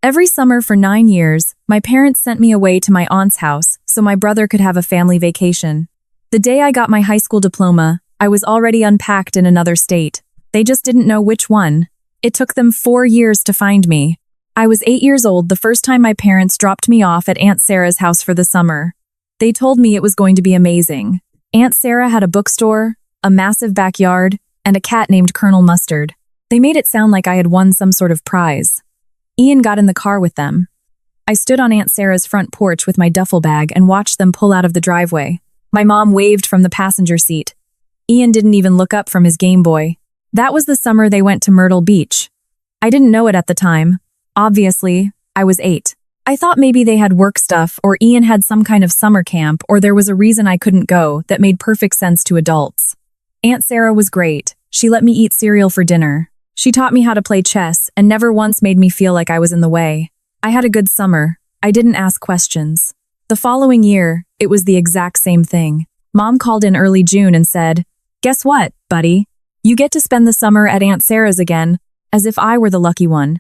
Every summer for 9 years, my parents sent me away to my aunt's house so my brother could have a family vacation. The day I got my high school diploma, I was already unpacked in another state. They just didn't know which one. It took them 4 years to find me. I was 8 years old the first time my parents dropped me off at Aunt Sarah's house for the summer. They told me it was going to be amazing. Aunt Sarah had a bookstore, a massive backyard, and a cat named Colonel Mustard. They made it sound like I had won some sort of prize. Ian got in the car with them. I stood on Aunt Sarah's front porch with my duffel bag and watched them pull out of the driveway. My mom waved from the passenger seat. Ian didn't even look up from his Game Boy. That was the summer they went to Myrtle Beach. I didn't know it at the time. Obviously, I was 8. I thought maybe they had work stuff or Ian had some kind of summer camp or there was a reason I couldn't go that made perfect sense to adults. Aunt Sarah was great. She let me eat cereal for dinner. She taught me how to play chess and never once made me feel like I was in the way. I had a good summer. I didn't ask questions. The following year, it was the exact same thing. Mom called in early June and said, "Guess what, buddy? You get to spend the summer at Aunt Sarah's again," as if I were the lucky one.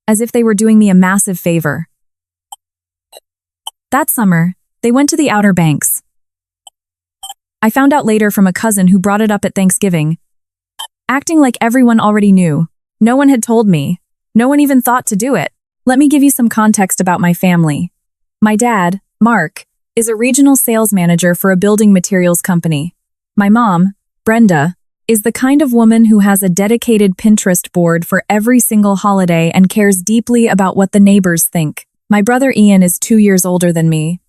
As if they were doing me a massive favor. That summer, they went to the Outer Banks. I found out later from a cousin who brought it up at Thanksgiving. Acting like everyone already knew. No one had told me. No one even thought to do it. Let me give you some context about my family. My dad, Mark, is a regional sales manager for a building materials company. My mom, Brenda, is the kind of woman who has a dedicated Pinterest board for every single holiday and cares deeply about what the neighbors think. My brother Ian is 2 years older than me.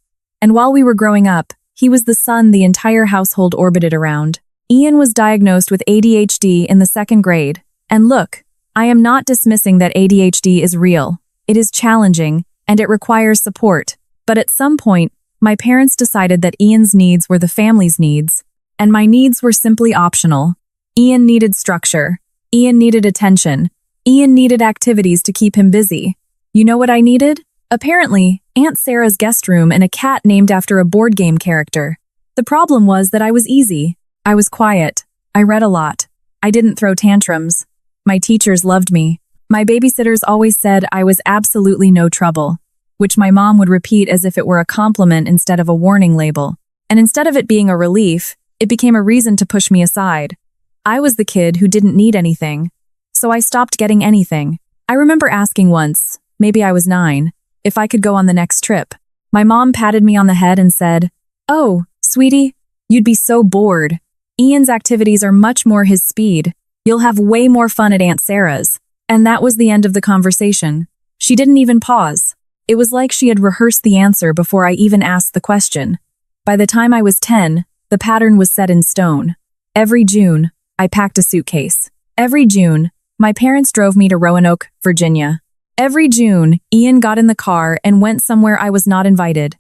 And while we were growing up, he was the son the entire household orbited around. Ian was diagnosed with ADHD in the 2nd grade. And look, I am not dismissing that ADHD is real. It is challenging, and it requires support. But at some point, my parents decided that Ian's needs were the family's needs, and my needs were simply optional. Ian needed structure. Ian needed attention. Ian needed activities to keep him busy. You know what I needed? Apparently, Aunt Sarah's guest room and a cat named after a board game character. The problem was that I was easy. I was quiet. I read a lot. I didn't throw tantrums. My teachers loved me. My babysitters always said I was absolutely no trouble, which my mom would repeat as if it were a compliment instead of a warning label. And instead of it being a relief, it became a reason to push me aside. I was the kid who didn't need anything, so I stopped getting anything. I remember asking once, maybe I was 9, if I could go on the next trip. My mom patted me on the head and said, "Oh, sweetie, you'd be so bored. Ian's activities are much more his speed. You'll have way more fun at Aunt Sarah's." And that was the end of the conversation. She didn't even pause. It was like she had rehearsed the answer before I even asked the question. By the time I was 10, the pattern was set in stone. Every June, I packed a suitcase. Every June, my parents drove me to Roanoke, Virginia. Every June, Ian got in the car and went somewhere I was not invited.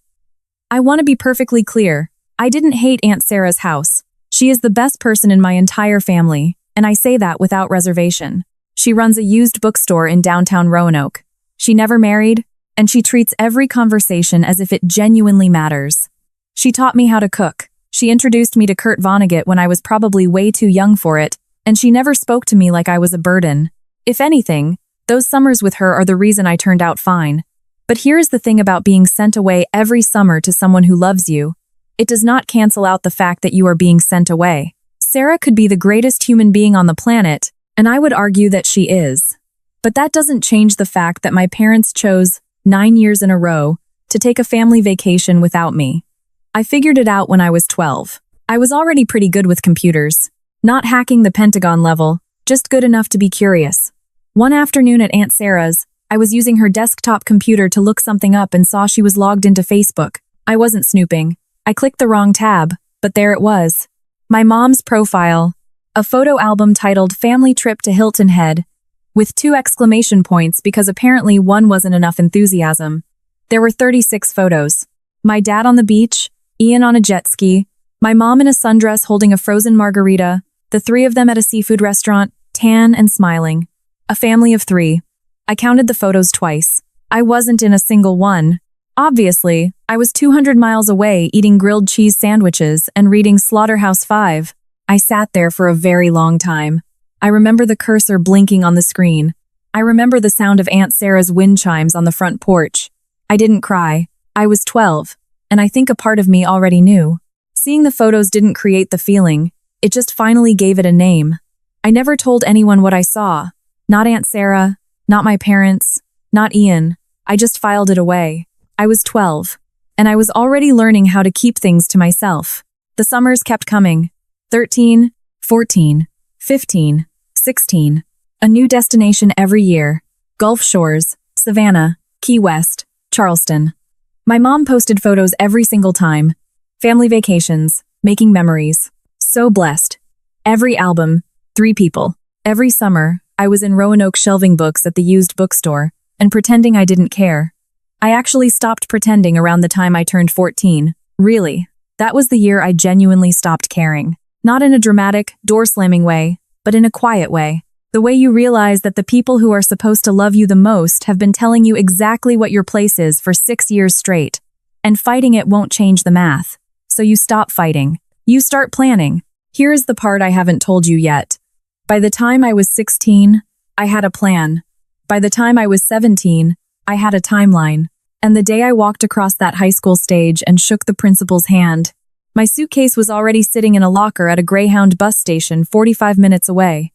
I want to be perfectly clear. I didn't hate Aunt Sarah's house. She is the best person in my entire family, and I say that without reservation. She runs a used bookstore in downtown Roanoke. She never married, and she treats every conversation as if it genuinely matters. She taught me how to cook. She introduced me to Kurt Vonnegut when I was probably way too young for it, and she never spoke to me like I was a burden. If anything, those summers with her are the reason I turned out fine. But here's the thing about being sent away every summer to someone who loves you. It does not cancel out the fact that you are being sent away. Sarah could be the greatest human being on the planet, and I would argue that she is. But that doesn't change the fact that my parents chose, 9 years in a row, to take a family vacation without me. I figured it out when I was 12. I was already pretty good with computers. Not hacking the Pentagon level, just good enough to be curious. One afternoon at Aunt Sarah's, I was using her desktop computer to look something up and saw she was logged into Facebook. I wasn't snooping. I clicked the wrong tab, but there it was. My mom's profile. A photo album titled Family Trip to Hilton Head, with 2 exclamation points because apparently one wasn't enough enthusiasm. There were 36 photos. My dad on the beach, Ian on a jet ski, my mom in a sundress holding a frozen margarita, the 3 of them at a seafood restaurant, tan and smiling. A family of 3. I counted the photos twice. I wasn't in a single one. Obviously, I was 200 miles away eating grilled cheese sandwiches and reading Slaughterhouse-Five. I sat there for a very long time. I remember the cursor blinking on the screen. I remember the sound of Aunt Sarah's wind chimes on the front porch. I didn't cry. I was 12, and I think a part of me already knew. Seeing the photos didn't create the feeling. It just finally gave it a name. I never told anyone what I saw. Not Aunt Sarah, not my parents, not Ian. I just filed it away. I was 12, and I was already learning how to keep things to myself. The summers kept coming. 13, 14, 15, 16. A new destination every year. Gulf Shores, Savannah, Key West, Charleston. My mom posted photos every single time. Family vacations, making memories. So blessed. Every album, 3 people. Every summer, I was in Roanoke shelving books at the used bookstore and pretending I didn't care. I actually stopped pretending around the time I turned 14. Really. That was the year I genuinely stopped caring. Not in a dramatic, door-slamming way, but in a quiet way. The way you realize that the people who are supposed to love you the most have been telling you exactly what your place is for 6 years straight. And fighting it won't change the math. So you stop fighting. You start planning. Here's the part I haven't told you yet. By the time I was 16, I had a plan. By the time I was 17, I had a timeline. And the day I walked across that high school stage and shook the principal's hand, my suitcase was already sitting in a locker at a Greyhound bus station 45 minutes away.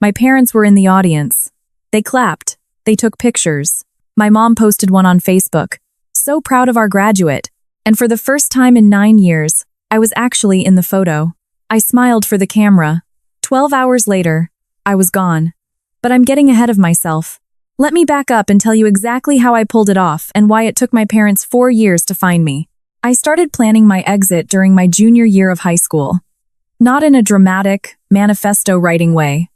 My parents were in the audience. They clapped. They took pictures. My mom posted one on Facebook. So proud of our graduate. And for the first time in 9 years, I was actually in the photo. I smiled for the camera. 12 hours later, I was gone. But I'm getting ahead of myself. Let me back up and tell you exactly how I pulled it off and why it took my parents 4 years to find me. I started planning my exit during my junior year of high school. Not in a dramatic, manifesto writing way.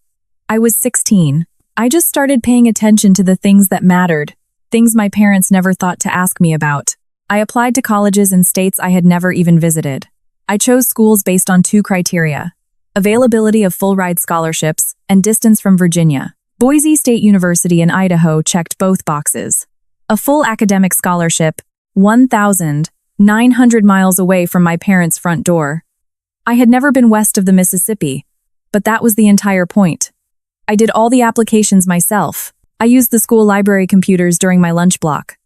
I was 16. I just started paying attention to the things that mattered, things my parents never thought to ask me about. I applied to colleges in states I had never even visited. I chose schools based on 2 criteria: availability of full-ride scholarships and distance from Virginia. Boise State University in Idaho checked both boxes. A full academic scholarship, 1,900 miles away from my parents' front door. I had never been west of the Mississippi, but that was the entire point. I did all the applications myself. I used the school library computers during my lunch block.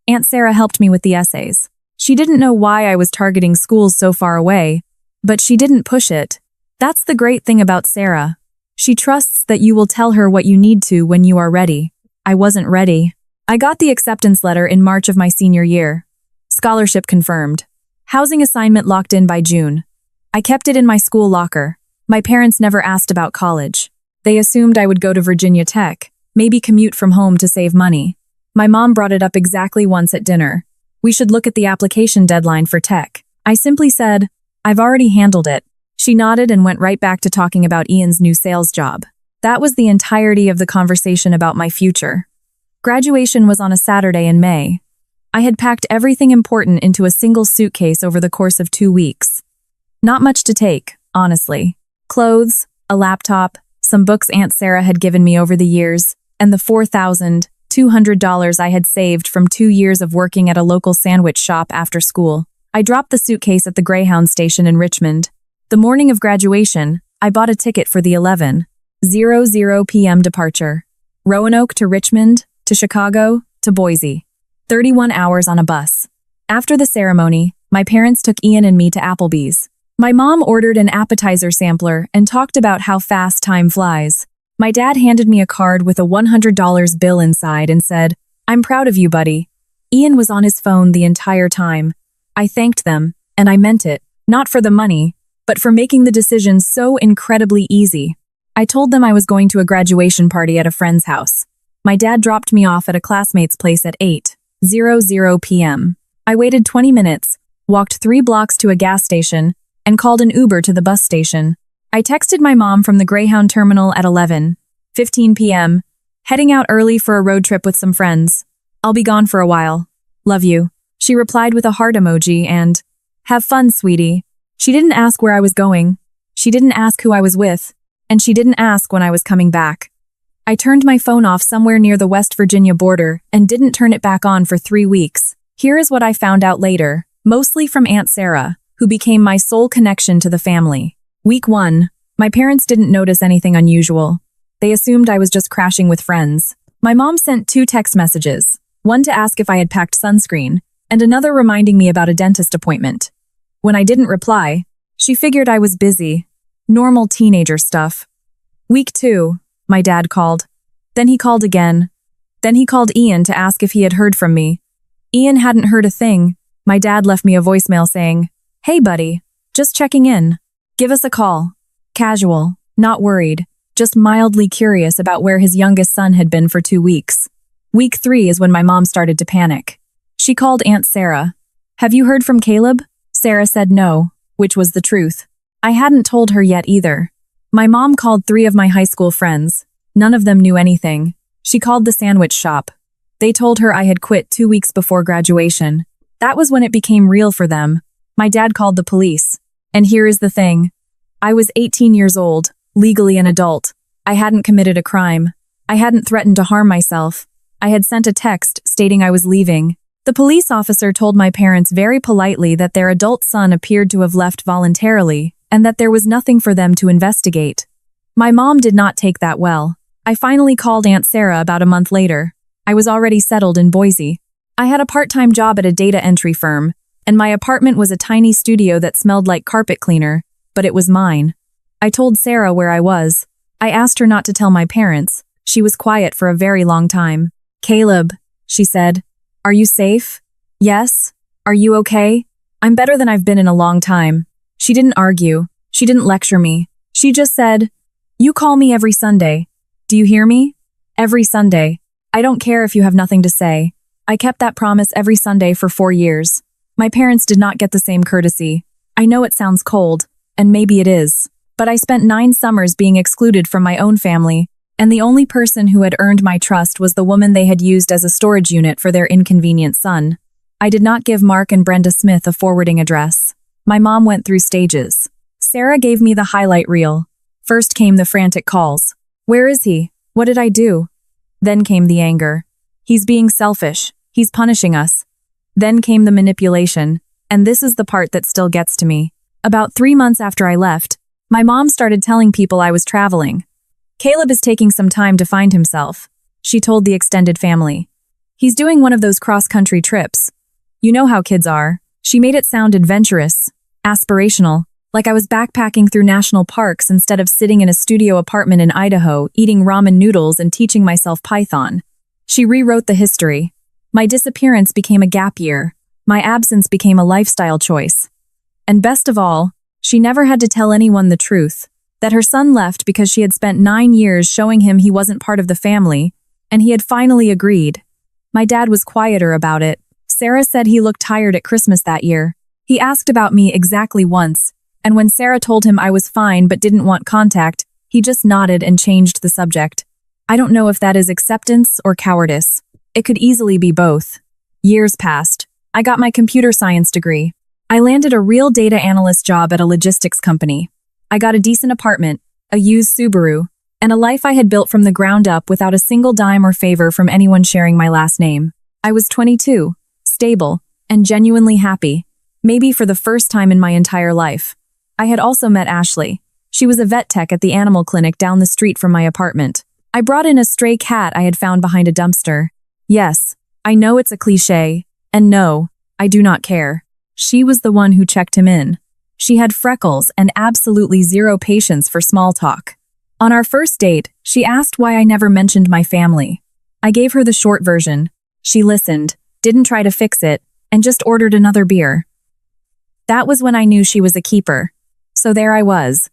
Aunt Sarah helped me with the essays. She didn't know why I was targeting schools so far away, but she didn't push it. That's the great thing about Sarah. She trusts that you will tell her what you need to when you are ready. I wasn't ready. I got the acceptance letter in March of my senior year. Scholarship confirmed. Housing assignment locked in by June. I kept it in my school locker. My parents never asked about college. They assumed I would go to Virginia Tech, maybe commute from home to save money. My mom brought it up exactly once at dinner. We should look at the application deadline for tech. I simply said, I've already handled it. She nodded and went right back to talking about Ian's new sales job. That was the entirety of the conversation about my future. Graduation was on a Saturday in May. I had packed everything important into a single suitcase over the course of 2 weeks. Not much to take, honestly. Clothes, a laptop, some books Aunt Sarah had given me over the years, and the $4,200 I had saved from 2 years of working at a local sandwich shop after school. I dropped the suitcase at the Greyhound station in Richmond. The morning of graduation, I bought a ticket for the 11:00 p.m. departure. Roanoke to Richmond, to Chicago, to Boise. 31 hours on a bus. After the ceremony, my parents took Ian and me to Applebee's. My mom ordered an appetizer sampler and talked about how fast time flies. My dad handed me a card with a $100 bill inside and said, "I'm proud of you, buddy." Ian was on his phone the entire time. I thanked them, and I meant it, not for the money, but for making the decision so incredibly easy. I told them I was going to a graduation party at a friend's house. My dad dropped me off at a classmate's place at 8:00 p.m. I waited 20 minutes, walked 3 blocks to a gas station, and called an Uber to the bus station. I texted my mom from the Greyhound terminal at 11:15 p.m., heading out early for a road trip with some friends. "I'll be gone for a while. Love you." She replied with a heart emoji and, "Have fun, sweetie." She didn't ask where I was going. She didn't ask who I was with. And she didn't ask when I was coming back. I turned my phone off somewhere near the West Virginia border and didn't turn it back on for 3 weeks. Here is what I found out later, mostly from Aunt Sarah, who became my sole connection to the family. Week 1, my parents didn't notice anything unusual. They assumed I was just crashing with friends. My mom sent 2 text messages, one to ask if I had packed sunscreen, and another reminding me about a dentist appointment. When I didn't reply, she figured I was busy. Normal teenager stuff. Week 2, my dad called. Then he called again. Then he called Ian to ask if he had heard from me. Ian hadn't heard a thing. My dad left me a voicemail saying, "Hey buddy, just checking in. Give us a call." Casual, not worried, just mildly curious about where his youngest son had been for 2 weeks. Week 3 is when my mom started to panic. She called Aunt Sarah. "Have you heard from Caleb?" Sarah said no, which was the truth. I hadn't told her yet either. My mom called 3 of my high school friends. None of them knew anything. She called the sandwich shop. They told her I had quit 2 weeks before graduation. That was when it became real for them. My dad called the police. And here is the thing. I was 18 years old, legally an adult. I hadn't committed a crime. I hadn't threatened to harm myself. I had sent a text stating I was leaving. The police officer told my parents very politely that their adult son appeared to have left voluntarily, and that there was nothing for them to investigate. My mom did not take that well. I finally called Aunt Sarah about a month later. I was already settled in Boise. I had a part-time job at a data entry firm, and my apartment was a tiny studio that smelled like carpet cleaner, but it was mine. I told Sarah where I was. I asked her not to tell my parents. She was quiet for a very long time. "Caleb," she said, "are you safe?" "Yes. Are you okay?" "I'm better than I've been in a long time." She didn't argue. She didn't lecture me. She just said, "You call me every Sunday. Do you hear me? Every Sunday. I don't care if you have nothing to say." I kept that promise every Sunday for 4 years. My parents did not get the same courtesy. I know it sounds cold, and maybe it is, but I spent 9 summers being excluded from my own family, and the only person who had earned my trust was the woman they had used as a storage unit for their inconvenient son. I did not give Mark and Brenda Smith a forwarding address. My mom went through stages. Sarah gave me the highlight reel. First came the frantic calls. "Where is he? What did I do?" Then came the anger. "He's being selfish. He's punishing us." Then came the manipulation, and this is the part that still gets to me. About 3 months after I left, my mom started telling people I was traveling. "Caleb is taking some time to find himself," she told the extended family. "He's doing one of those cross-country trips. You know how kids are." She made it sound adventurous, aspirational, like I was backpacking through national parks instead of sitting in a studio apartment in Idaho, eating ramen noodles and teaching myself Python. She rewrote the history. My disappearance became a gap year. My absence became a lifestyle choice. And best of all, she never had to tell anyone the truth, that her son left because she had spent 9 years showing him he wasn't part of the family, and he had finally agreed. My dad was quieter about it. Sarah said he looked tired at Christmas that year. He asked about me exactly once, and when Sarah told him I was fine but didn't want contact, he just nodded and changed the subject. I don't know if that is acceptance or cowardice. It could easily be both. Years passed. I got my computer science degree. I landed a real data analyst job at a logistics company. I got a decent apartment, a used Subaru, and a life I had built from the ground up without a single dime or favor from anyone sharing my last name. I was 22, stable, and genuinely happy, maybe for the first time in my entire life. I had also met Ashley. She was a vet tech at the animal clinic down the street from my apartment. I brought in a stray cat I had found behind a dumpster. Yes, I know it's a cliché, and no, I do not care. She was the one who checked him in. She had freckles and absolutely zero patience for small talk. On our first date, she asked why I never mentioned my family. I gave her the short version. She listened, didn't try to fix it, and just ordered another beer. That was when I knew she was a keeper. So there I was.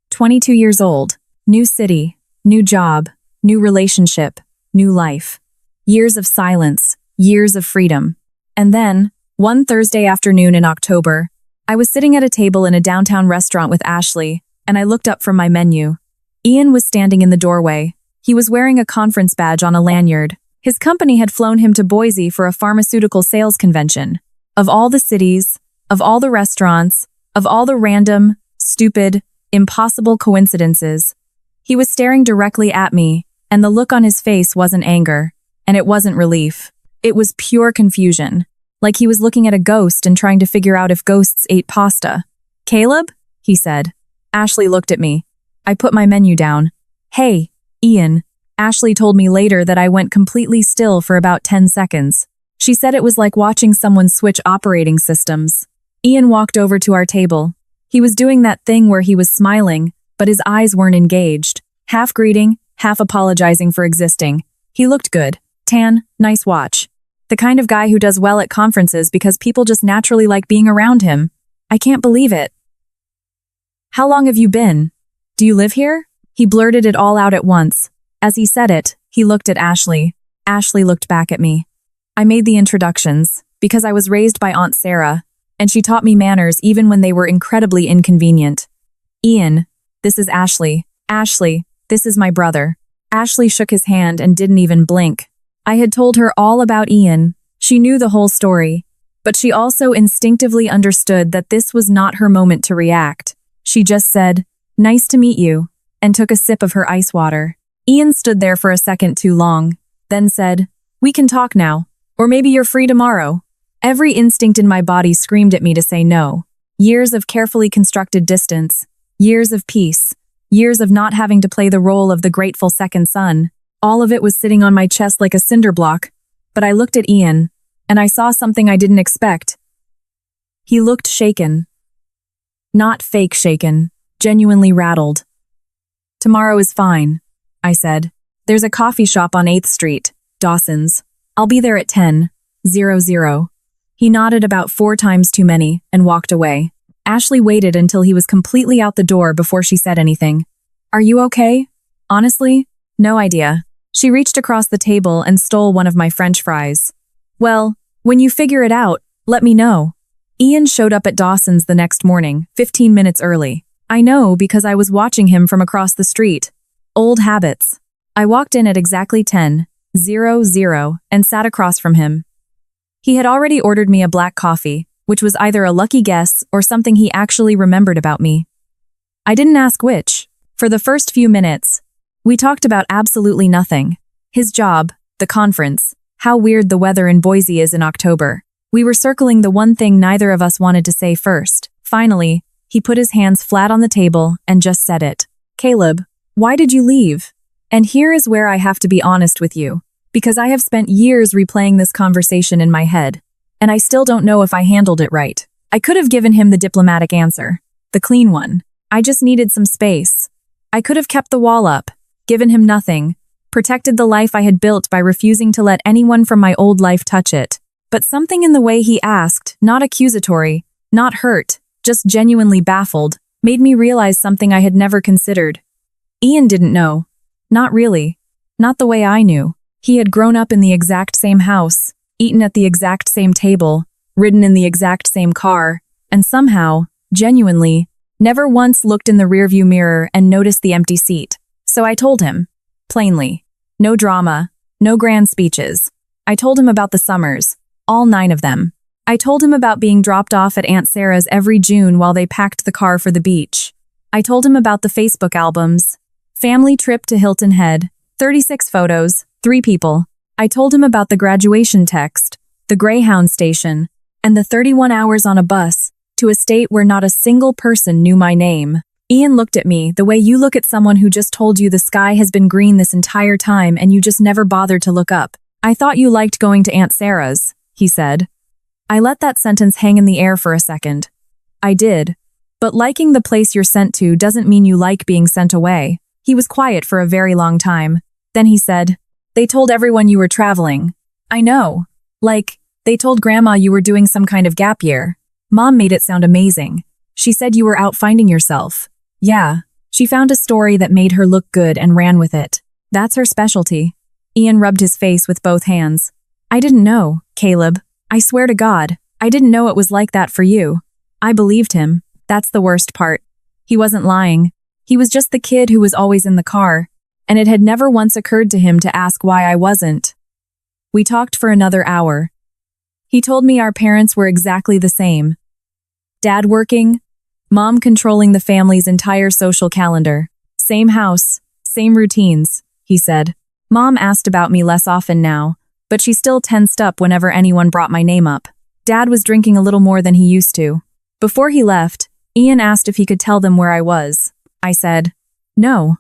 22 years old, new city, new job, new relationship, new life. Years of silence, years of freedom. And then, one Thursday afternoon in October, I was sitting at a table in a downtown restaurant with Ashley, and I looked up from my menu. Ian was standing in the doorway. He was wearing a conference badge on a lanyard. His company had flown him to Boise for a pharmaceutical sales convention. Of all the cities, of all the restaurants, of all the random, stupid, impossible coincidences, he was staring directly at me, and the look on his face wasn't anger, and it wasn't relief. It was pure confusion, like he was looking at a ghost and trying to figure out if ghosts ate pasta. "Caleb?" he said. Ashley looked at me. I put my menu down. "Hey, Ian." Ashley told me later that I went completely still for about 10 seconds. She said it was like watching someone switch operating systems. Ian walked over to our table. He was doing that thing where he was smiling, but his eyes weren't engaged. Half greeting, half apologizing for existing. He looked good. Tan, nice watch. The kind of guy who does well at conferences because people just naturally like being around him. I can't believe it. How long have you been? Do you live here? He blurted it all out at once. As he said it, he looked at Ashley. Ashley looked back at me. I made the introductions, because I was raised by Aunt Sarah, and she taught me manners even when they were incredibly inconvenient. Ian, this is Ashley. Ashley, this is my brother. Ashley shook his hand and didn't even blink. I had told her all about Ian. She knew the whole story, but she also instinctively understood that this was not her moment to react. She just said, "Nice to meet you," and took a sip of her ice water. Ian stood there for a second too long, then said, "We can talk now, or maybe you're free tomorrow." Every instinct in my body screamed at me to say no. Years of carefully constructed distance, years of peace, years of not having to play the role of the grateful second son. All of it was sitting on my chest like a cinder block, but I looked at Ian, and I saw something I didn't expect. He looked shaken. Not fake shaken, genuinely rattled. "Tomorrow is fine," I said. "There's a coffee shop on 8th Street, Dawson's. I'll be there at 10:00. He nodded about 4 times too many and walked away. Ashley waited until he was completely out the door before she said anything. "Are you okay?" "Honestly, no idea." She reached across the table and stole one of my French fries. "Well, when you figure it out, let me know." Ian showed up at Dawson's the next morning, 15 minutes early. I know because I was watching him from across the street. Old habits. I walked in at exactly 10:00 and sat across from him. He had already ordered me a black coffee, which was either a lucky guess or something he actually remembered about me. I didn't ask which. For the first few minutes, we talked about absolutely nothing. His job, the conference, how weird the weather in Boise is in October. We were circling the one thing neither of us wanted to say first. Finally, he put his hands flat on the table and just said it. "Caleb, why did you leave?" And here is where I have to be honest with you, because I have spent years replaying this conversation in my head, and I still don't know if I handled it right. I could have given him the diplomatic answer, the clean one. I just needed some space. I could have kept the wall up, given him nothing, protected the life I had built by refusing to let anyone from my old life touch it. But something in the way he asked, not accusatory, not hurt, just genuinely baffled, made me realize something I had never considered. Ian didn't know. Not really. Not the way I knew. He had grown up in the exact same house, eaten at the exact same table, ridden in the exact same car, and somehow, genuinely, never once looked in the rearview mirror and noticed the empty seat. So I told him. Plainly. No drama. No grand speeches. I told him about the summers. All 9 of them. I told him about being dropped off at Aunt Sarah's every June while they packed the car for the beach. I told him about the Facebook albums. Family trip to Hilton Head. 36 photos, 3 people. I told him about the graduation text, the Greyhound station, and the 31 hours on a bus to a state where not a single person knew my name. Ian looked at me the way you look at someone who just told you the sky has been green this entire time and you just never bothered to look up. "I thought you liked going to Aunt Sarah's," he said. I let that sentence hang in the air for a second. I did. But liking the place you're sent to doesn't mean you like being sent away. He was quiet for a very long time. Then he said, "They told everyone you were traveling." "I know. Like, they told Grandma you were doing some kind of gap year. Mom made it sound amazing. She said you were out finding yourself." "Yeah." She found a story that made her look good and ran with it. That's her specialty. Ian rubbed his face with both hands. "I didn't know, Caleb. I swear to God, I didn't know it was like that for you." I believed him. That's the worst part. He wasn't lying. He was just the kid who was always in the car, and it had never once occurred to him to ask why I wasn't. We talked for another hour. He told me our parents were exactly the same. Dad working, Mom controlling the family's entire social calendar. Same house, same routines, he said. Mom asked about me less often now, but she still tensed up whenever anyone brought my name up. Dad was drinking a little more than he used to. Before he left, Ian asked if he could tell them where I was. I said, "No."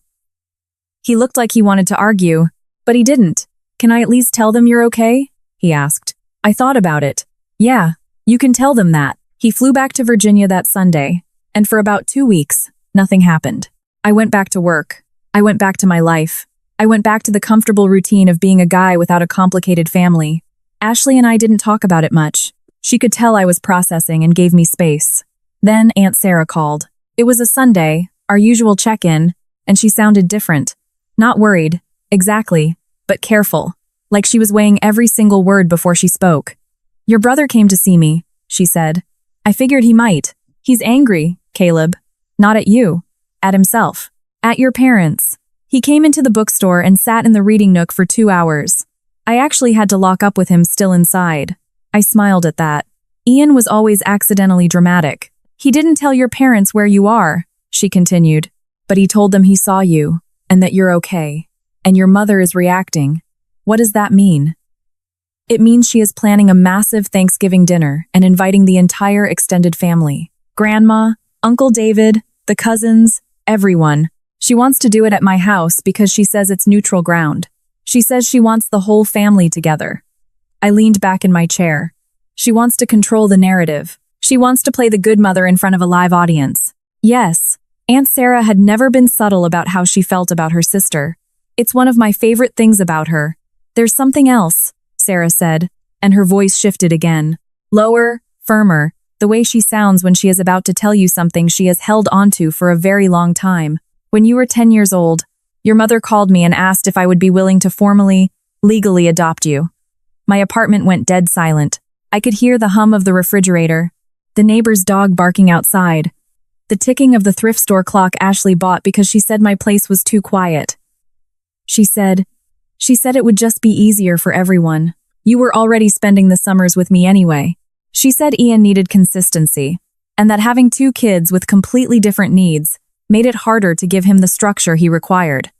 He looked like he wanted to argue, but he didn't. Can I at least tell them you're okay? He asked. I thought about it. Yeah, you can tell them that. He flew back to Virginia that Sunday, and for about 2 weeks, nothing happened. I went back to work. I went back to my life. I went back to the comfortable routine of being a guy without a complicated family. Ashley and I didn't talk about it much. She could tell I was processing and gave me space. Then Aunt Sarah called. It was a Sunday, our usual check-in, and she sounded different. Not worried, exactly, but careful, like she was weighing every single word before she spoke. Your brother came to see me, she said. I figured he might. He's angry, Caleb. Not at you. At himself. At your parents. He came into the bookstore and sat in the reading nook for 2 hours. I actually had to lock up with him still inside. I smiled at that. Ian was always accidentally dramatic. He didn't tell your parents where you are, she continued, but he told them he saw you, and that you're okay, and your mother is reacting. What does that mean? It means she is planning a massive Thanksgiving dinner and inviting the entire extended family. Grandma, Uncle David, the cousins, everyone. She wants to do it at my house because she says it's neutral ground. She says she wants the whole family together. I leaned back in my chair. She wants to control the narrative. She wants to play the good mother in front of a live audience. Yes, Aunt Sarah had never been subtle about how she felt about her sister. It's one of my favorite things about her. There's something else, Sarah said, and her voice shifted again. Lower, firmer, the way she sounds when she is about to tell you something she has held onto for a very long time. When you were 10 years old, your mother called me and asked if I would be willing to formally, legally adopt you. My apartment went dead silent. I could hear the hum of the refrigerator, the neighbor's dog barking outside, the ticking of the thrift store clock Ashley bought because she said my place was too quiet. She said it would just be easier for everyone. You were already spending the summers with me anyway. She said Ian needed consistency, and that having 2 kids with completely different needs made it harder to give him the structure he required.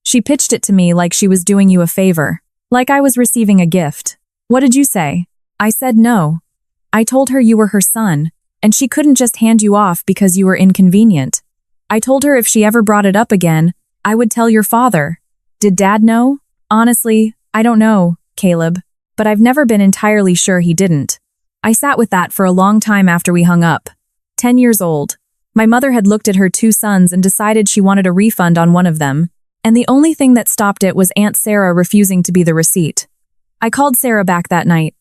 She pitched it to me like she was doing you a favor, like I was receiving a gift. What did you say? I said no. I told her you were her son, and she couldn't just hand you off because you were inconvenient. I told her if she ever brought it up again, I would tell your father. Did Dad know? Honestly, I don't know, Caleb, but I've never been entirely sure he didn't. I sat with that for a long time after we hung up. 10 years old. My mother had looked at her 2 sons and decided she wanted a refund on one of them, and the only thing that stopped it was Aunt Sarah refusing to be the receipt. I called Sarah back that night.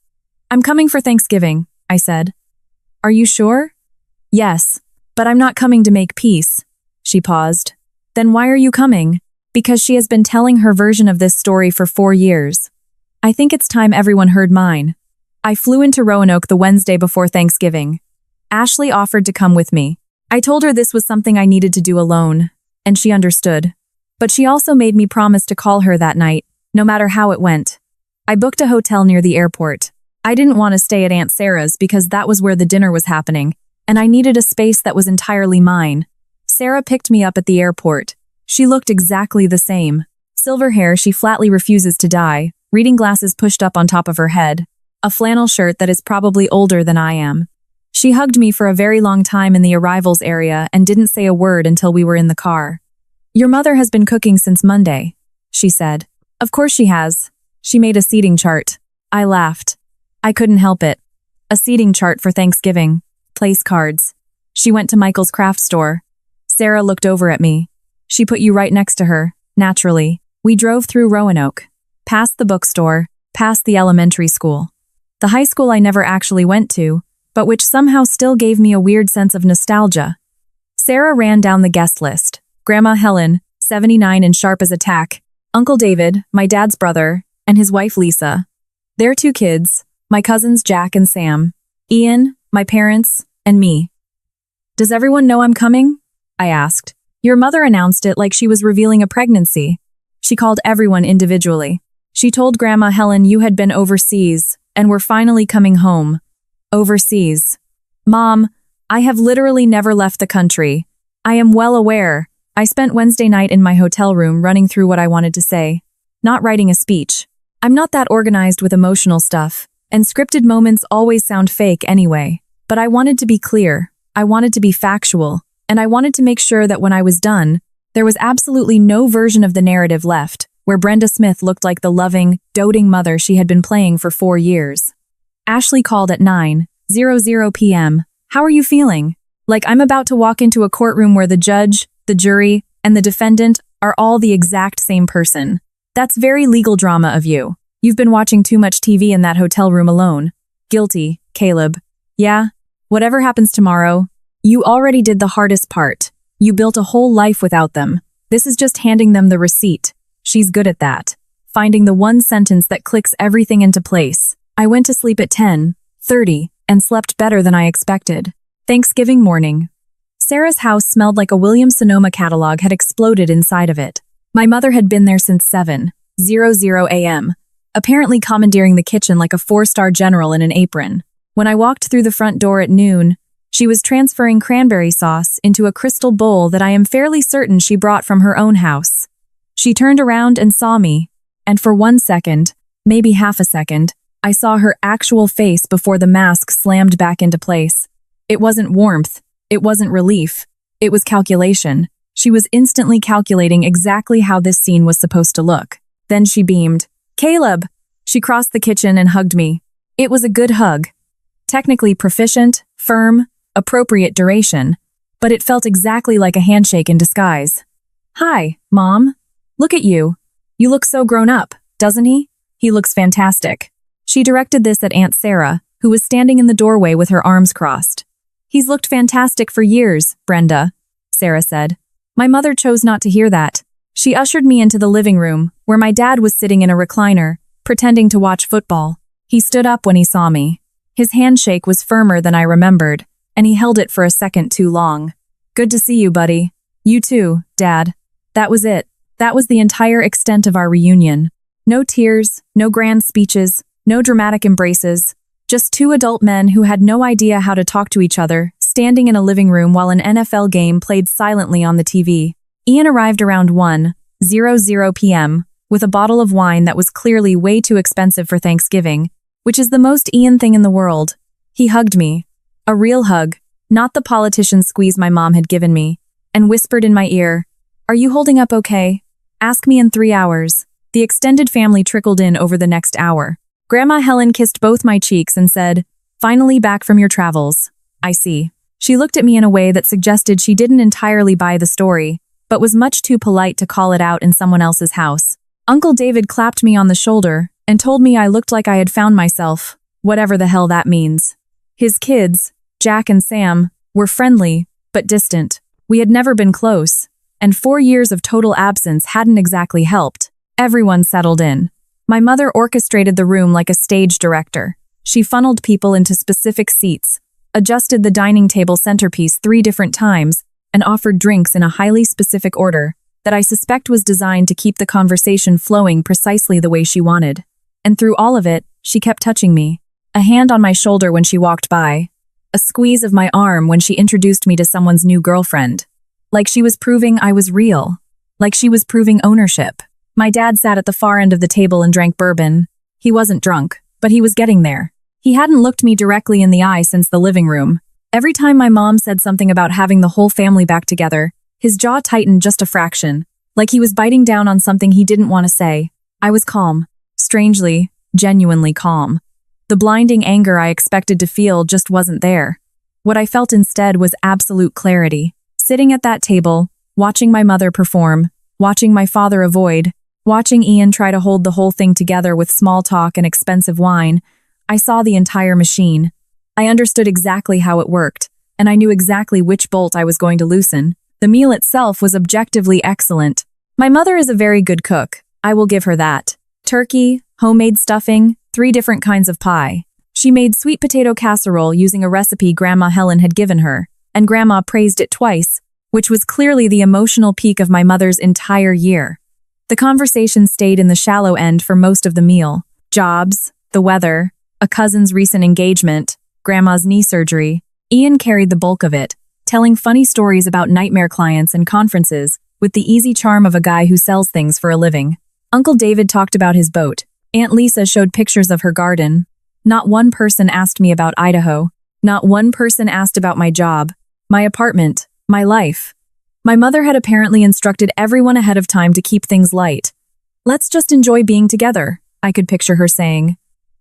I'm coming for Thanksgiving, I said. Are you sure? Yes, but I'm not coming to make peace. She paused. Then why are you coming? Because she has been telling her version of this story for 4 years. I think it's time everyone heard mine. I flew into Roanoke the Wednesday before Thanksgiving. Ashley offered to come with me. I told her this was something I needed to do alone, and she understood. But she also made me promise to call her that night, no matter how it went. I booked a hotel near the airport. I didn't want to stay at Aunt Sarah's because that was where the dinner was happening, and I needed a space that was entirely mine. Sarah picked me up at the airport. She looked exactly the same. Silver hair she flatly refuses to dye, reading glasses pushed up on top of her head, a flannel shirt that is probably older than I am. She hugged me for a very long time in the arrivals area and didn't say a word until we were in the car. Your mother has been cooking since Monday, she said. Of course she has. She made a seating chart. I laughed. I couldn't help it. A seating chart for Thanksgiving. Place cards. She went to Michael's craft store. Sarah looked over at me. She put you right next to her, naturally. We drove through Roanoke, past the bookstore, past the elementary school. The high school I never actually went to, but which somehow still gave me a weird sense of nostalgia. Sarah ran down the guest list. Grandma Helen, 79 and sharp as a tack. Uncle David, my dad's brother, and his wife Lisa. Their 2 kids, my cousins Jack and Sam. Ian, my parents, and me. Does everyone know I'm coming? I asked. Your mother announced it like she was revealing a pregnancy. She called everyone individually. She told Grandma Helen you had been overseas and were finally coming home. Overseas. Mom, I have literally never left the country. I am well aware. I spent Wednesday night in my hotel room running through what I wanted to say, not writing a speech. I'm not that organized with emotional stuff, and scripted moments always sound fake anyway. But I wanted to be clear. I wanted to be factual. And I wanted to make sure that when I was done, There was absolutely no version of the narrative left, where Brenda Smith looked like the loving, doting mother she had been playing for 4 years. Ashley called at 9:00 p.m. How are you feeling? Like I'm about to walk into a courtroom where the judge, the jury, and the defendant are all the exact same person. That's very legal drama of you. You've been watching too much TV in that hotel room alone. Guilty, Caleb. Yeah? Whatever happens tomorrow, you already did the hardest part. You built a whole life without them. This is just handing them the receipt. She's good at that. Finding the one sentence that clicks everything into place. I went to sleep at 10:30 and slept better than I expected. Thanksgiving morning. Sarah's house smelled like a Williams-Sonoma catalog had exploded inside of it. My mother had been there since 7:00 a.m., apparently commandeering the kitchen like a 4-star general in an apron. When I walked through the front door at noon, she was transferring cranberry sauce into a crystal bowl that I am fairly certain she brought from her own house. She turned around and saw me, and for 1 second, maybe half a second, I saw her actual face before the mask slammed back into place. It wasn't warmth. It wasn't relief. It was calculation. She was instantly calculating exactly how this scene was supposed to look. Then she beamed. Caleb! She crossed the kitchen and hugged me. It was a good hug. Technically proficient, firm, appropriate duration, but it felt exactly like a handshake in disguise. Hi, Mom. Look at you. You look so grown up, doesn't he? He looks fantastic. She directed this at Aunt Sarah, who was standing in the doorway with her arms crossed. He's looked fantastic for years, Brenda, Sarah said. My mother chose not to hear that. She ushered me into the living room, where my dad was sitting in a recliner, pretending to watch football. He stood up when he saw me. His handshake was firmer than I remembered, and he held it for a second too long. Good to see you, buddy. You too, Dad. That was it. That was the entire extent of our reunion. No tears, no grand speeches, no dramatic embraces. Just 2 adult men who had no idea how to talk to each other, standing in a living room while an NFL game played silently on the TV. Ian arrived around 1:00 p.m. with a bottle of wine that was clearly way too expensive for Thanksgiving, which is the most Ian thing in the world. He hugged me. A real hug, not the politician squeeze my mom had given me, and whispered in my ear, "Are you holding up okay? Ask me in 3 hours." The extended family trickled in over the next hour. Grandma Helen kissed both my cheeks and said, "Finally back from your travels. I see." She looked at me in a way that suggested she didn't entirely buy the story, but was much too polite to call it out in someone else's house. Uncle David clapped me on the shoulder and told me I looked like I had found myself, whatever the hell that means. His kids, Jack and Sam, were friendly, but distant. We had never been close, and 4 years of total absence hadn't exactly helped. Everyone settled in. My mother orchestrated the room like a stage director. She funneled people into specific seats, adjusted the dining table centerpiece 3 different times, and offered drinks in a highly specific order that I suspect was designed to keep the conversation flowing precisely the way she wanted. And through all of it, she kept touching me. A hand on my shoulder when she walked by. A squeeze of my arm when she introduced me to someone's new girlfriend. Like she was proving I was real. Like she was proving ownership. My dad sat at the far end of the table and drank bourbon. He wasn't drunk, but he was getting there. He hadn't looked me directly in the eye since the living room. Every time my mom said something about having the whole family back together, his jaw tightened just a fraction, like he was biting down on something he didn't want to say. I was calm. Strangely, genuinely calm. The blinding anger I expected to feel just wasn't there. What I felt instead was absolute clarity. Sitting at that table, watching my mother perform, watching my father avoid, watching Ian try to hold the whole thing together with small talk and expensive wine, I saw the entire machine. I understood exactly how it worked, and I knew exactly which bolt I was going to loosen. The meal itself was objectively excellent. My mother is a very good cook. I will give her that. Turkey, homemade stuffing, 3 different kinds of pie. She made sweet potato casserole using a recipe Grandma Helen had given her, and Grandma praised it twice, which was clearly the emotional peak of my mother's entire year. The conversation stayed in the shallow end for most of the meal. Jobs, the weather, a cousin's recent engagement, Grandma's knee surgery. Ian carried the bulk of it, telling funny stories about nightmare clients and conferences with the easy charm of a guy who sells things for a living. Uncle David talked about his boat. Aunt Lisa showed pictures of her garden. Not one person asked me about Idaho. Not one person asked about my job, my apartment, my life. My mother had apparently instructed everyone ahead of time to keep things light. "Let's just enjoy being together," I could picture her saying.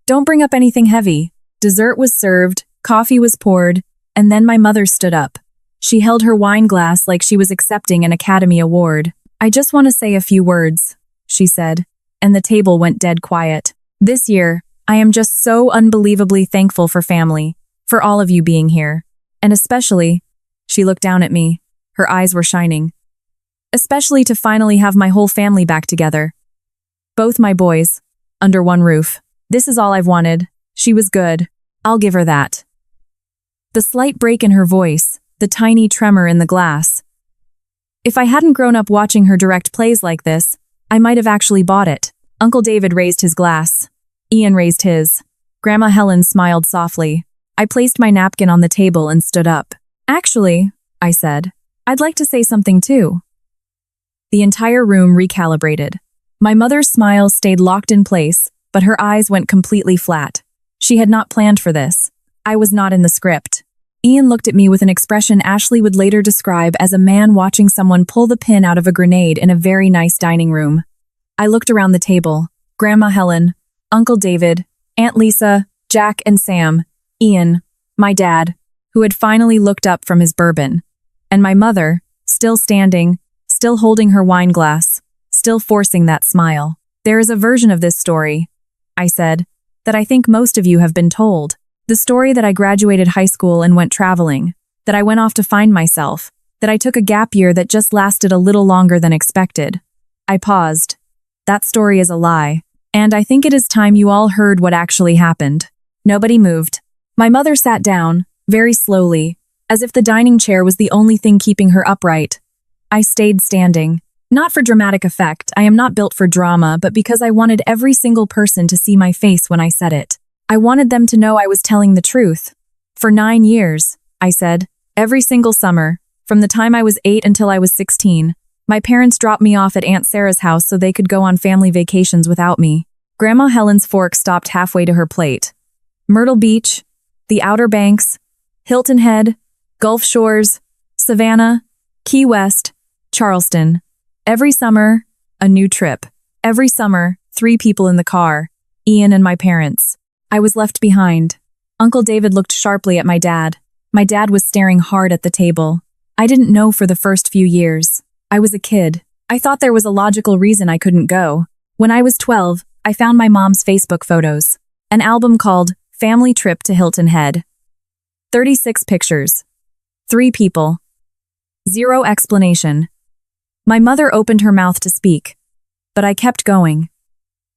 "Don't bring up anything heavy." Dessert was served, coffee was poured, and then my mother stood up. She held her wine glass like she was accepting an Academy Award. "I just want to say a few words," she said, and the table went dead quiet. "This year, I am just so unbelievably thankful for family, for all of you being here. And especially," she looked down at me, her eyes were shining, "especially to finally have my whole family back together. Both my boys, under one roof. This is all I've wanted. She was good. I'll give her that." The slight break in her voice, the tiny tremor in the glass. If I hadn't grown up watching her direct plays like this, I might have actually bought it. Uncle David raised his glass. Ian raised his. Grandma Helen smiled softly. I placed my napkin on the table and stood up. "Actually," I said, "I'd like to say something too." The entire room recalibrated. My mother's smile stayed locked in place, but her eyes went completely flat. She had not planned for this. I was not in the script. Ian looked at me with an expression Ashley would later describe as a man watching someone pull the pin out of a grenade in a very nice dining room. I looked around the table. Grandma Helen, Uncle David, Aunt Lisa, Jack and Sam, Ian, my dad, who had finally looked up from his bourbon, and my mother, still standing, still holding her wine glass, still forcing that smile. "There is a version of this story," I said, "that I think most of you have been told. The story that I graduated high school and went traveling, that I went off to find myself, that I took a gap year that just lasted a little longer than expected." I paused. "That story is a lie, and I think it is time you all heard what actually happened." Nobody moved. My mother sat down, very slowly, as if the dining chair was the only thing keeping her upright. I stayed standing. Not for dramatic effect, I am not built for drama, but because I wanted every single person to see my face when I said it. I wanted them to know I was telling the truth. "For 9 years," I said, "every single summer, from the time I was 8 until I was 16, my parents dropped me off at Aunt Sarah's house so they could go on family vacations without me." Grandma Helen's fork stopped halfway to her plate. "Myrtle Beach, the Outer Banks, Hilton Head, Gulf Shores, Savannah, Key West, Charleston. Every summer, a new trip. Every summer, 3 people in the car, Ian and my parents. I was left behind." Uncle David looked sharply at my dad. My dad was staring hard at the table. I didn't know for the first few years. I was a kid. I thought there was a logical reason I couldn't go. When I was 12, I found my mom's Facebook photos. An album called Family Trip to Hilton Head. 36 pictures. 3 people. 0 explanation. My mother opened her mouth to speak, but I kept going.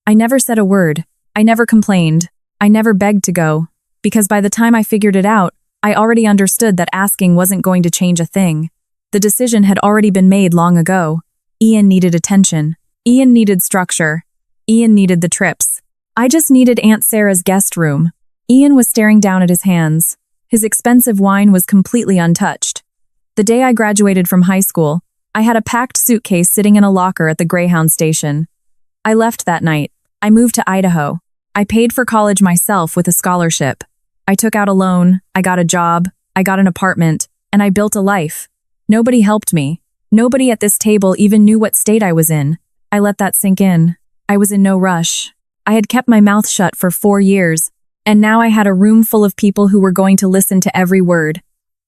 I never said a word. I never complained. I never begged to go, because by the time I figured it out, I already understood that asking wasn't going to change a thing. The decision had already been made long ago. Ian needed attention. Ian needed structure. Ian needed the trips. I just needed Aunt Sarah's guest room. Ian was staring down at his hands. His expensive wine was completely untouched. The day I graduated from high school, I had a packed suitcase sitting in a locker at the Greyhound station. I left that night. I moved to Idaho. I paid for college myself with a scholarship. I took out a loan, I got a job, I got an apartment, and I built a life. Nobody helped me. Nobody at this table even knew what state I was in. I let that sink in. I was in no rush. I had kept my mouth shut for 4 years, and now I had a room full of people who were going to listen to every word.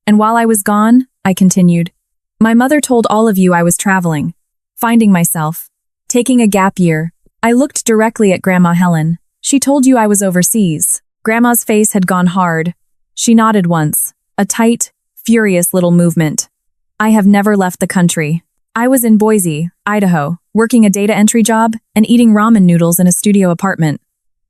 And while I was gone, I continued. My mother told all of you I was traveling, finding myself, taking a gap year. I looked directly at Grandma Helen. She told you I was overseas. Grandma's face had gone hard. She nodded once, a tight, furious little movement. I have never left the country. I was in Boise, Idaho, working a data entry job and eating ramen noodles in a studio apartment.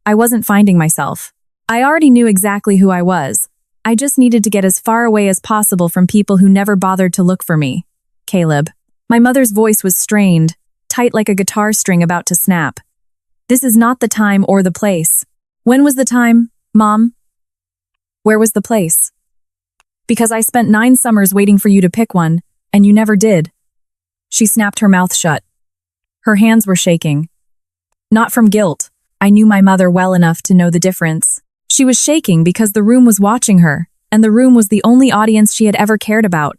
I wasn't finding myself. I already knew exactly who I was. I just needed to get as far away as possible from people who never bothered to look for me. Caleb. My mother's voice was strained, tight like a guitar string about to snap. This is not the time or the place. When was the time, Mom? Where was the place? Because I spent 9 summers waiting for you to pick one, and you never did. She snapped her mouth shut. Her hands were shaking. Not from guilt. I knew my mother well enough to know the difference. She was shaking because the room was watching her, and the room was the only audience she had ever cared about.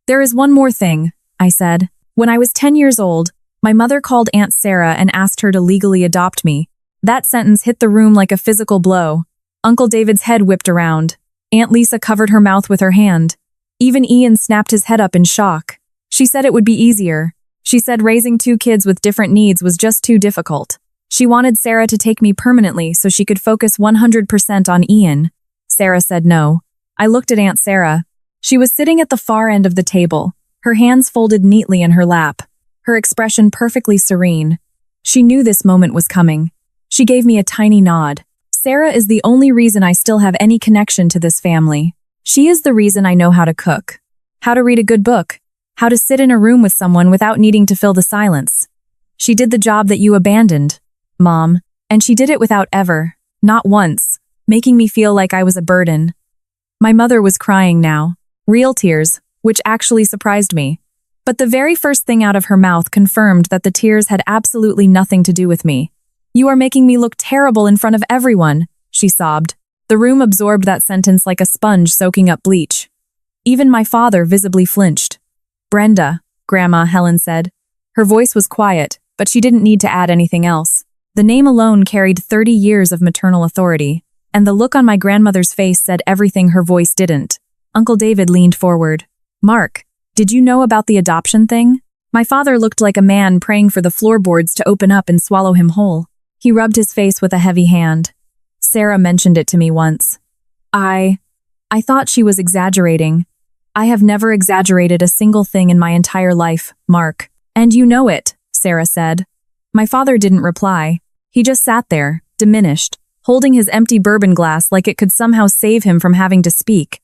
There is one more thing, I said. When I was 10 years old, my mother called Aunt Sarah and asked her to legally adopt me. That sentence hit the room like a physical blow. Uncle David's head whipped around. Aunt Lisa covered her mouth with her hand. Even Ian snapped his head up in shock. She said it would be easier. She said raising 2 kids with different needs was just too difficult. She wanted Sarah to take me permanently so she could focus 100% on Ian. Sarah said no. I looked at Aunt Sarah. She was sitting at the far end of the table, her hands folded neatly in her lap, her expression perfectly serene. She knew this moment was coming. She gave me a tiny nod. Sarah is the only reason I still have any connection to this family. She is the reason I know how to cook, how to read a good book, how to sit in a room with someone without needing to fill the silence. She did the job that you abandoned, Mom, and she did it without ever, not once, making me feel like I was a burden. My mother was crying now, real tears, which actually surprised me. But the very first thing out of her mouth confirmed that the tears had absolutely nothing to do with me. You are making me look terrible in front of everyone, she sobbed. The room absorbed that sentence like a sponge soaking up bleach. Even my father visibly flinched. Brenda, Grandma Helen said. Her voice was quiet, but she didn't need to add anything else. The name alone carried 30 years of maternal authority, and the look on my grandmother's face said everything her voice didn't. Uncle David leaned forward. Mark, did you know about the adoption thing? My father looked like a man praying for the floorboards to open up and swallow him whole. He rubbed his face with a heavy hand. Sarah mentioned it to me once. I thought she was exaggerating. I have never exaggerated a single thing in my entire life, Mark. And you know it, Sarah said. My father didn't reply. He just sat there, diminished, holding his empty bourbon glass like it could somehow save him from having to speak.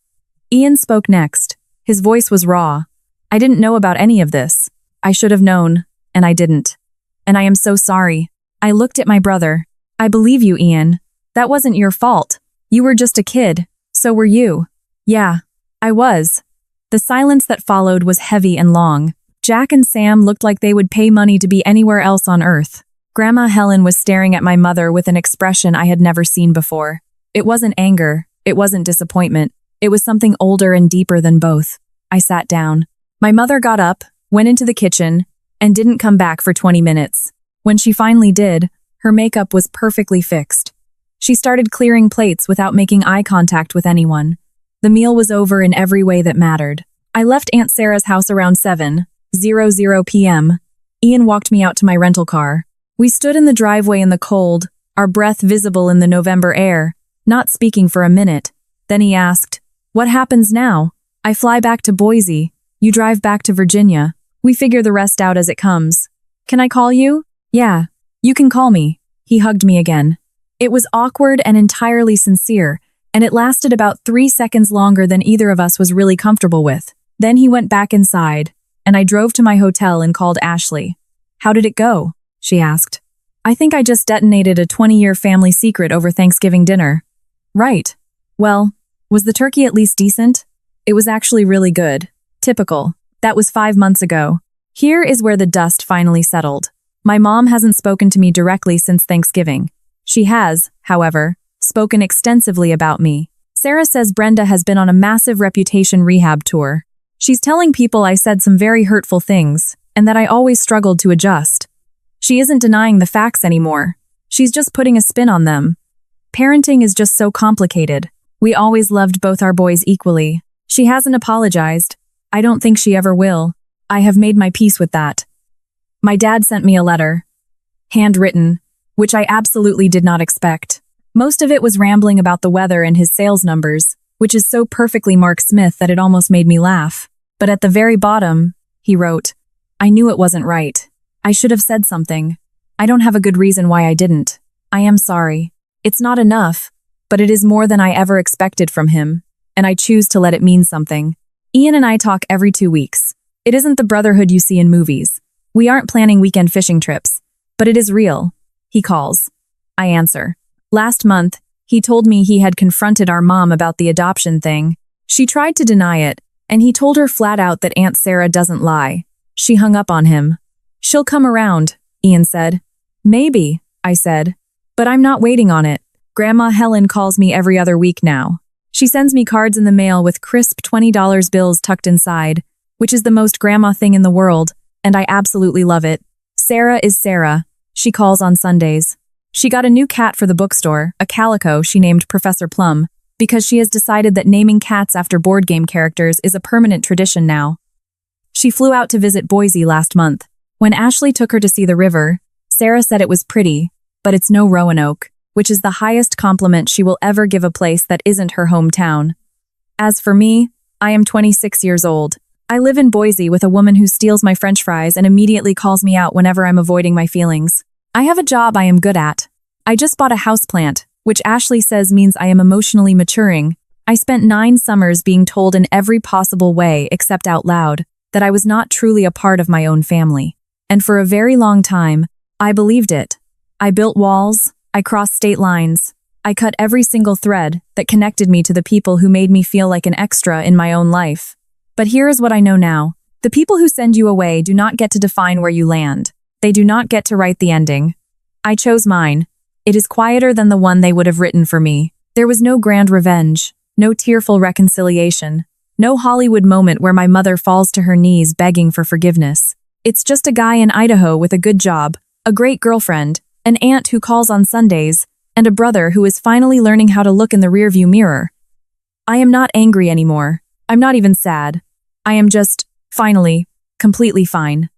Ian spoke next. His voice was raw. I didn't know about any of this. I should have known, and I didn't. And I am so sorry. I looked at my brother. I believe you, Ian. That wasn't your fault. You were just a kid. So were you. Yeah, I was. The silence that followed was heavy and long. Jack and Sam looked like they would pay money to be anywhere else on earth. Grandma Helen was staring at my mother with an expression I had never seen before. It wasn't anger. It wasn't disappointment. It was something older and deeper than both. I sat down. My mother got up, went into the kitchen, and didn't come back for 20 minutes. When she finally did, her makeup was perfectly fixed. She started clearing plates without making eye contact with anyone. The meal was over in every way that mattered. I left Aunt Sarah's house around 7:00 p.m. Ian walked me out to my rental car. We stood in the driveway in the cold, our breath visible in the November air, not speaking for a minute. Then he asked, "What happens now?" "I fly back to Boise. You drive back to Virginia. We figure the rest out as it comes." "Can I call you?" "Yeah, you can call me." He hugged me again. It was awkward and entirely sincere, and it lasted about 3 seconds longer than either of us was really comfortable with. Then he went back inside, and I drove to my hotel and called Ashley. "How did it go?" she asked. "I think I just detonated a 20-year family secret over Thanksgiving dinner." "Right. Well, was the turkey at least decent?" "It was actually really good. Typical. That was 5 months ago." Here is where the dust finally settled. My mom hasn't spoken to me directly since Thanksgiving. She has, however, spoken extensively about me. Sarah says Brenda has been on a massive reputation rehab tour. She's telling people I said some very hurtful things, and that I always struggled to adjust. She isn't denying the facts anymore. She's just putting a spin on them. Parenting is just so complicated. We always loved both our boys equally. She hasn't apologized. I don't think she ever will. I have made my peace with that. My dad sent me a letter. Handwritten, which I absolutely did not expect. Most of it was rambling about the weather and his sales numbers, which is so perfectly Mark Smith that it almost made me laugh. But at the very bottom, he wrote, "I knew it wasn't right. I should have said something. I don't have a good reason why I didn't. I am sorry. It's not enough, but it is more than I ever expected from him, and I choose to let it mean something." Ian and I talk every 2 weeks. It isn't the brotherhood you see in movies. We aren't planning weekend fishing trips, but it is real. He calls. I answer. Last month, he told me he had confronted our mom about the adoption thing. She tried to deny it, and he told her flat out that Aunt Sarah doesn't lie. She hung up on him. "She'll come around," Ian said. "Maybe," I said, "but I'm not waiting on it." Grandma Helen calls me every other week now. She sends me cards in the mail with crisp $20 bills tucked inside, which is the most grandma thing in the world, and I absolutely love it. Sarah is Sarah. She calls on Sundays. She got a new cat for the bookstore, a calico she named Professor Plum, because she has decided that naming cats after board game characters is a permanent tradition now. She flew out to visit Boise last month. When Ashley took her to see the river, Sarah said it was pretty, but it's no Roanoke, which is the highest compliment she will ever give a place that isn't her hometown. As for me, I am 26 years old. I live in Boise with a woman who steals my French fries and immediately calls me out whenever I'm avoiding my feelings. I have a job I am good at. I just bought a houseplant, which Ashley says means I am emotionally maturing. I spent 9 summers being told in every possible way except out loud that I was not truly a part of my own family. And for a very long time, I believed it. I built walls, I crossed state lines, I cut every single thread that connected me to the people who made me feel like an extra in my own life. But here is what I know now. The people who send you away do not get to define where you land. They do not get to write the ending. I chose mine. It is quieter than the one they would have written for me. There was no grand revenge, no tearful reconciliation, no Hollywood moment where my mother falls to her knees begging for forgiveness. It's just a guy in Idaho with a good job, a great girlfriend, an aunt who calls on Sundays, and a brother who is finally learning how to look in the rearview mirror. I am not angry anymore. I'm not even sad. I am just, finally, completely fine.